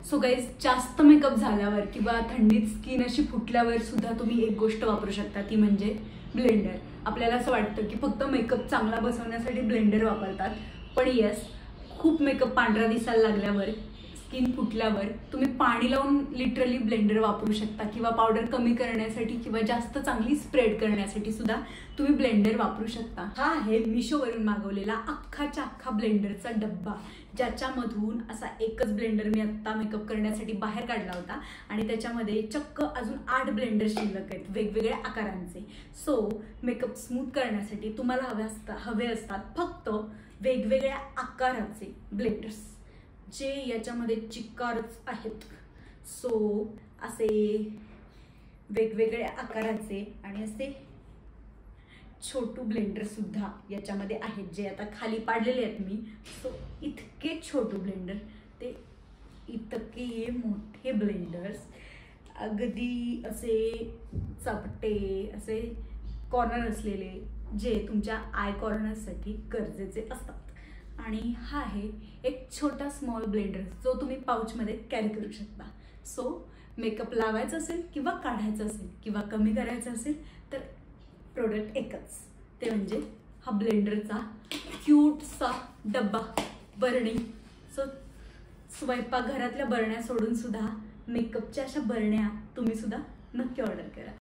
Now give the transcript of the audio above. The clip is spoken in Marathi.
सो गाईज, जास्त मेकअप झाल्यावर किंवा थंडीत स्किन अशी फुटल्यावर सुद्धा तुम्ही एक गोष्ट वापरू शकता, ती म्हणजे ब्लेंडर. आपल्याला असं वाटतं की फक्त मेकअप चांगला बसवण्यासाठी ब्लेंडर वापरतात, पण येस, खूप मेकअप पांढरा दिसायला लागल्यावर, स्किन फुटल्यावर तुम्ही पाणी लावून लिटरली ब्लेंडर वापरू शकता, किंवा पावडर कमी करण्यासाठी किंवा जास्त चांगली स्प्रेड करण्यासाठी सुद्धा तुम्ही ब्लेंडर वापरू शकता. हा आहे मिशोवरून मागवलेला अख्खाच्या अख्खा ब्लेंडरचा डब्बा, ज्याच्यामधून असा एकच ब्लेंडर मी आत्ता मेकअप करण्यासाठी बाहेर काढला होता आणि त्याच्यामध्ये चक्क अजून 8 ब्लेंडर शिल्लक आहेत वेगवेगळ्या आकारांचे. सो मेकअप स्मूथ करण्यासाठी तुम्हाला हवे असतात फक्त वेगवेगळ्या आकाराचे ब्लेंडर्स, जे याच्यामध्ये चिक्कारच आहेत. सो असे वेगवेगळ्या आकाराचे आणि असे छोटू ब्लेंडर सुद्धा याच्यामध्ये आहेत, जे आता खाली पाडलेले आहेत मी. सो इतके छोटू ब्लेंडर, ते इतके मोठे ब्लेंडर्स, अगदी असे चपटे असे कॉर्नर असलेले, जे तुमच्या आय कॉर्नरसाठी गरजेचे असतात. आणि हा आहे एक छोटा स्मॉल ब्लेंडर, जो तुम्ही पाऊचमध्ये कॅरी करू शकता. सो मेकअप लावायचं असेल किंवा काढायचं असेल किंवा कमी करायचं असेल तर प्रोडक्ट एकच, ते म्हणजे हा ब्लेंडरचा क्यूटसा डब्बा, बरणी. सो स्वयंपाकघरातल्या बरण्या सोडून सुद्धा मेकअपच्या अशा बरण्या तुम्ही सुद्धा नक्की ऑर्डर करा.